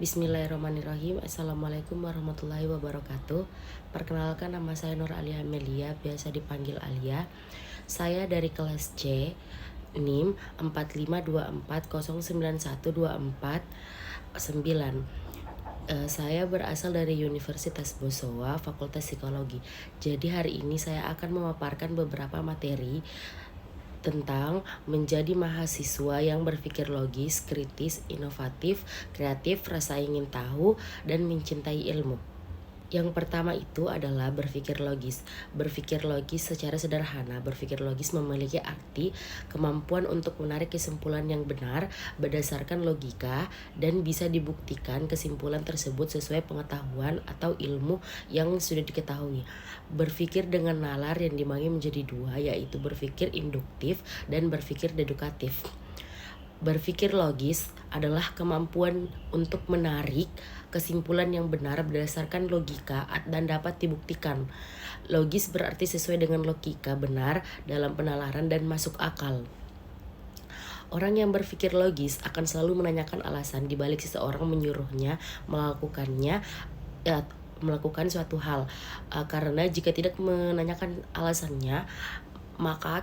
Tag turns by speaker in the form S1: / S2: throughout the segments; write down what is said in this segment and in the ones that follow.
S1: Bismillahirrahmanirrahim. Assalamualaikum warahmatullahi wabarakatuh. Perkenalkan, nama saya Nur Alia Amelia, biasa dipanggil Alia. Saya dari kelas C, NIM 452409124 Saya berasal dari Universitas Bosowa, Fakultas Psikologi. Jadi hari ini saya akan memaparkan beberapa materi tentang menjadi mahasiswa yang berpikir logis, kritis, inovatif, kreatif, rasa ingin tahu, dan mencintai ilmu. Yang pertama itu adalah berpikir logis. Berpikir logis secara sederhana, berpikir logis memiliki arti kemampuan untuk menarik kesimpulan yang benar berdasarkan logika dan bisa dibuktikan kesimpulan tersebut sesuai pengetahuan atau ilmu yang sudah diketahui. Berpikir dengan nalar yang dibagi menjadi dua, yaitu berpikir induktif dan berpikir deduktif. Berpikir logis adalah kemampuan untuk menarik kesimpulan yang benar berdasarkan logika dan dapat dibuktikan. Logis berarti sesuai dengan logika, benar dalam penalaran dan masuk akal. Orang yang berpikir logis akan selalu menanyakan alasan di balik seseorang menyuruhnya melakukan suatu hal. Karena jika tidak menanyakan alasannya, maka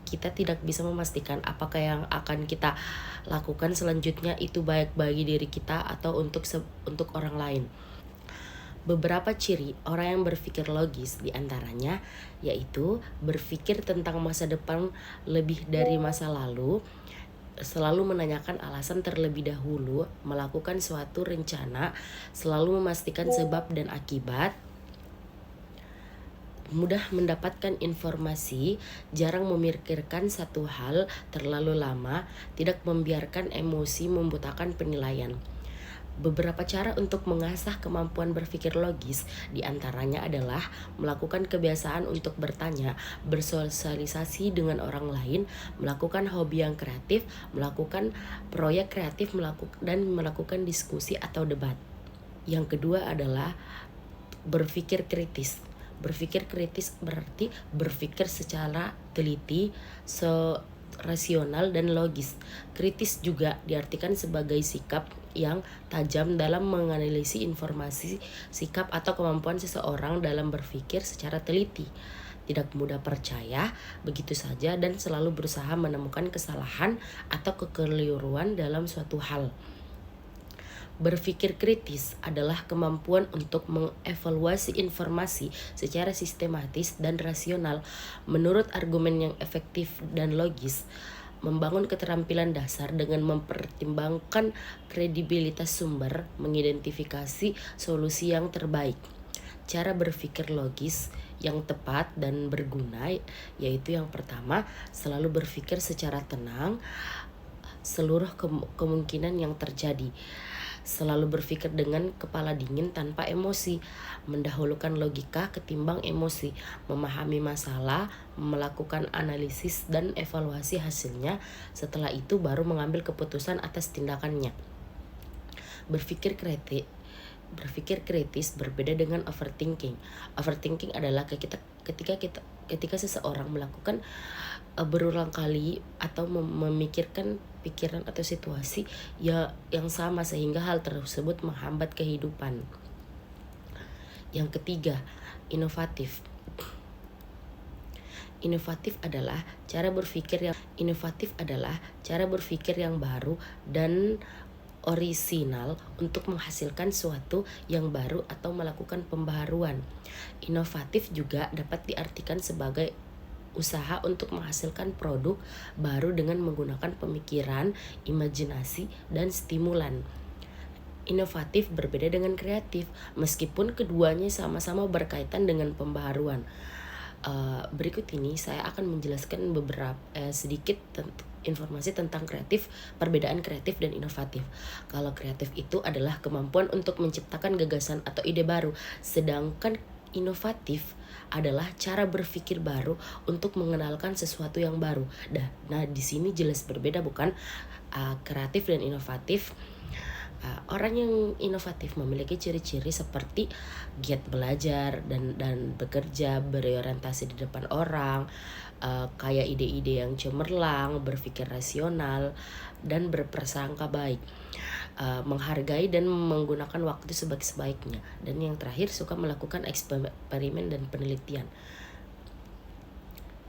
S1: kita tidak bisa memastikan apakah yang akan kita lakukan selanjutnya itu baik bagi diri kita atau untuk orang lain. Beberapa ciri orang yang berpikir logis diantaranya yaitu berpikir tentang masa depan lebih dari masa lalu, selalu menanyakan alasan terlebih dahulu, melakukan suatu rencana, selalu memastikan sebab dan akibat, mudah mendapatkan informasi, jarang memikirkan satu hal terlalu lama, tidak membiarkan emosi membutakan penilaian. Beberapa cara untuk mengasah kemampuan berpikir logis diantaranya adalah melakukan kebiasaan untuk bertanya, bersosialisasi dengan orang lain, melakukan hobi yang kreatif, melakukan proyek kreatif, dan melakukan diskusi atau debat. Yang kedua adalah berpikir kritis. Berpikir kritis berarti berpikir secara teliti, rasional dan logis. Kritis juga diartikan sebagai sikap yang tajam dalam menganalisis informasi, sikap atau kemampuan seseorang dalam berpikir secara teliti. Tidak mudah percaya begitu saja dan selalu berusaha menemukan kesalahan atau kekeliruan dalam suatu hal. Berpikir kritis adalah kemampuan untuk mengevaluasi informasi secara sistematis dan rasional menurut argumen yang efektif dan logis, membangun keterampilan dasar dengan mempertimbangkan kredibilitas sumber, mengidentifikasi solusi yang terbaik. Cara berpikir logis yang tepat dan berguna yaitu yang pertama, selalu berpikir secara tenang seluruh kemungkinan yang terjadi. Selalu berpikir dengan kepala dingin tanpa emosi, mendahulukan logika ketimbang emosi, memahami masalah, melakukan analisis dan evaluasi hasilnya, setelah itu baru mengambil keputusan atas tindakannya. Berpikir kritis berbeda dengan overthinking. Overthinking adalah ketika seseorang melakukan berulang kali atau memikirkan pikiran atau situasi yang sama sehingga hal tersebut menghambat kehidupan. Yang ketiga, inovatif. Inovatif adalah cara berpikir yang baru dan orisinal untuk menghasilkan sesuatu yang baru atau melakukan pembaharuan. Inovatif juga dapat diartikan sebagai usaha untuk menghasilkan produk baru dengan menggunakan pemikiran, imajinasi, dan stimulan. Inovatif berbeda dengan kreatif, meskipun keduanya sama-sama berkaitan dengan pembaharuan. Berikut ini saya akan menjelaskan sedikit informasi tentang perbedaan kreatif dan inovatif. Kalau kreatif itu adalah kemampuan untuk menciptakan gagasan atau ide baru, sedangkan inovatif adalah cara berpikir baru untuk mengenalkan sesuatu yang baru. Nah, di sini jelas berbeda bukan? Kreatif dan inovatif. Orang yang inovatif memiliki ciri-ciri seperti giat belajar dan bekerja, berorientasi di depan orang, kaya ide-ide yang cemerlang, berpikir rasional, dan berprasangka baik. menghargai dan menggunakan waktu sebaik-baiknya. Dan yang terakhir, suka melakukan eksperimen dan penelitian.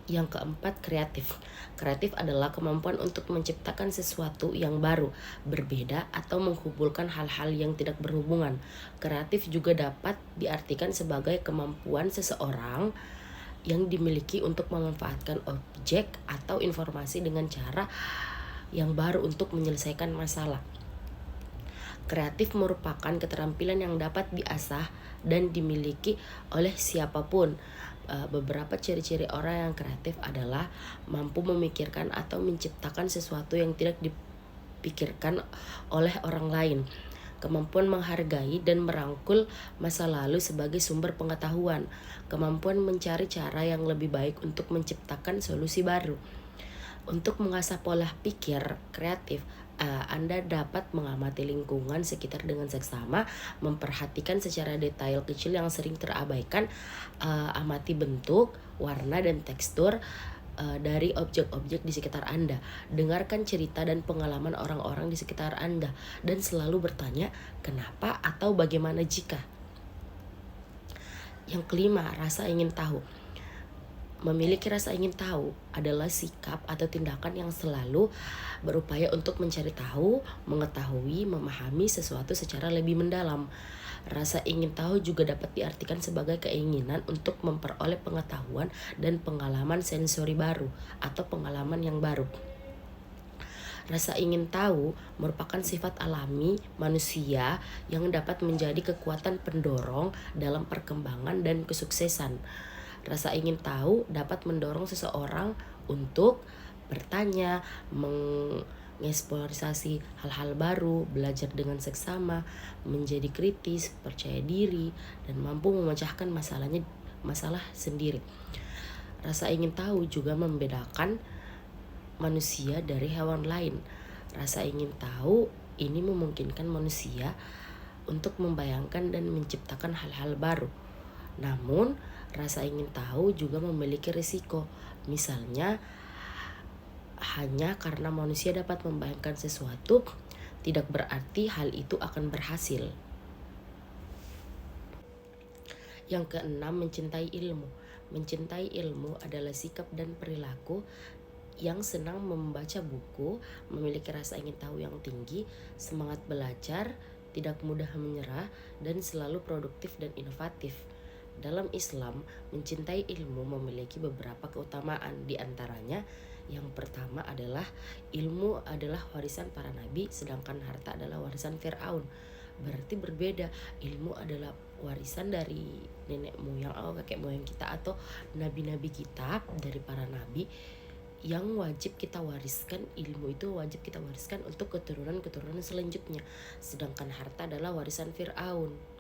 S1: Yang keempat, kreatif. Kreatif adalah kemampuan untuk menciptakan sesuatu yang baru, berbeda, atau menghubungkan hal-hal yang tidak berhubungan. Kreatif juga dapat diartikan sebagai kemampuan seseorang yang dimiliki untuk memanfaatkan objek atau informasi dengan cara yang baru untuk menyelesaikan masalah. Kreatif merupakan keterampilan yang dapat diasah dan dimiliki oleh siapapun. Beberapa ciri-ciri orang yang kreatif adalah mampu memikirkan atau menciptakan sesuatu yang tidak dipikirkan oleh orang lain, kemampuan menghargai dan merangkul masa lalu sebagai sumber pengetahuan, kemampuan mencari cara yang lebih baik untuk menciptakan solusi baru. Untuk mengasah pola pikir kreatif, Anda dapat mengamati lingkungan sekitar dengan seksama, memperhatikan secara detail kecil yang sering terabaikan, amati bentuk, warna, dan tekstur dari objek-objek di sekitar Anda. Dengarkan cerita dan pengalaman orang-orang di sekitar Anda, dan selalu bertanya, kenapa atau bagaimana jika. Yang kelima, rasa ingin tahu. Memiliki rasa ingin tahu adalah sikap atau tindakan yang selalu berupaya untuk mencari tahu, mengetahui, memahami sesuatu secara lebih mendalam. Rasa ingin tahu juga dapat diartikan sebagai keinginan untuk memperoleh pengetahuan dan pengalaman sensori baru atau pengalaman yang baru. Rasa ingin tahu merupakan sifat alami manusia yang dapat menjadi kekuatan pendorong dalam perkembangan dan kesuksesan. Rasa ingin tahu dapat mendorong seseorang untuk bertanya, mengeksplorasi hal-hal baru, belajar dengan seksama, menjadi kritis, percaya diri, dan mampu memecahkan masalah sendiri. Rasa ingin tahu juga membedakan manusia dari hewan lain. Rasa ingin tahu ini memungkinkan manusia untuk membayangkan dan menciptakan hal-hal baru. Namun, rasa ingin tahu juga memiliki risiko. Misalnya, hanya karena manusia dapat membayangkan sesuatu, tidak berarti hal itu akan berhasil. Yang keenam, mencintai ilmu. Mencintai ilmu adalah sikap dan perilaku yang senang membaca buku, memiliki rasa ingin tahu yang tinggi, semangat belajar, tidak mudah menyerah, dan selalu produktif dan inovatif. Dalam Islam, mencintai ilmu memiliki beberapa keutamaan. Di antaranya, yang pertama adalah ilmu adalah warisan para nabi, sedangkan harta adalah warisan Fir'aun. Berarti berbeda. Ilmu adalah warisan dari nenek moyang atau kakek moyang kita atau nabi-nabi kita, dari para nabi, yang wajib kita wariskan. Ilmu itu wajib kita wariskan untuk keturunan-keturunan selanjutnya. Sedangkan harta adalah warisan Fir'aun.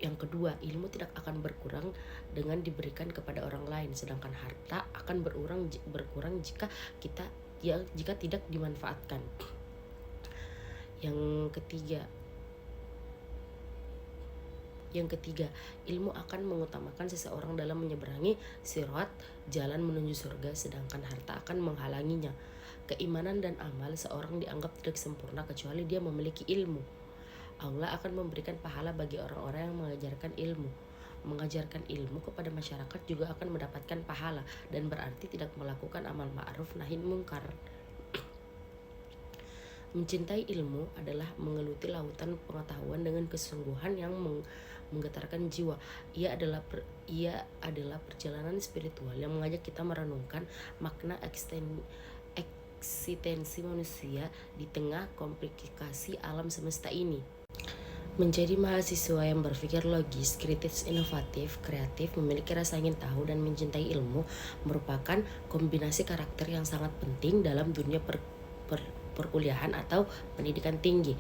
S1: Yang kedua, ilmu tidak akan berkurang dengan diberikan kepada orang lain, sedangkan harta akan berkurang jika tidak dimanfaatkan. Yang ketiga, ilmu akan mengutamakan seseorang dalam menyeberangi sirat, jalan menuju surga, sedangkan harta akan menghalanginya. Keimanan dan amal seorang dianggap tidak sempurna kecuali dia memiliki ilmu. Allah akan memberikan pahala bagi orang-orang yang mengajarkan ilmu. Mengajarkan ilmu kepada masyarakat juga akan mendapatkan pahala, dan berarti tidak melakukan amal ma'ruf nahi mungkar. Mencintai ilmu adalah mengeluti lautan pengetahuan dengan kesungguhan yang menggetarkan jiwa. Ia adalah perjalanan spiritual yang mengajak kita merenungkan makna eksistensi manusia di tengah komplikasi alam semesta ini. Menjadi mahasiswa yang berpikir logis, kritis, inovatif, kreatif, memiliki rasa ingin tahu, dan mencintai ilmu merupakan kombinasi karakter yang sangat penting dalam dunia perkuliahan atau pendidikan tinggi.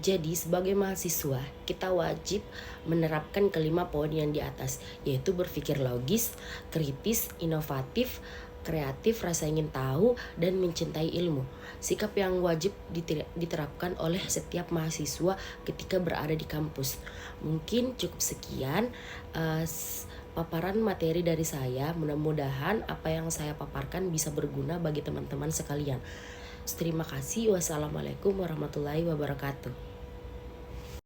S1: Jadi sebagai mahasiswa, kita wajib menerapkan kelima poin yang di atas, yaitu berpikir logis, kritis, inovatif, kreatif, rasa ingin tahu, dan mencintai ilmu. Sikap yang wajib diterapkan oleh setiap mahasiswa ketika berada di kampus. Mungkin cukup sekian paparan materi dari saya. Mudah-mudahan apa yang saya paparkan bisa berguna bagi teman-teman sekalian. Terima kasih. Wassalamualaikum warahmatullahi wabarakatuh.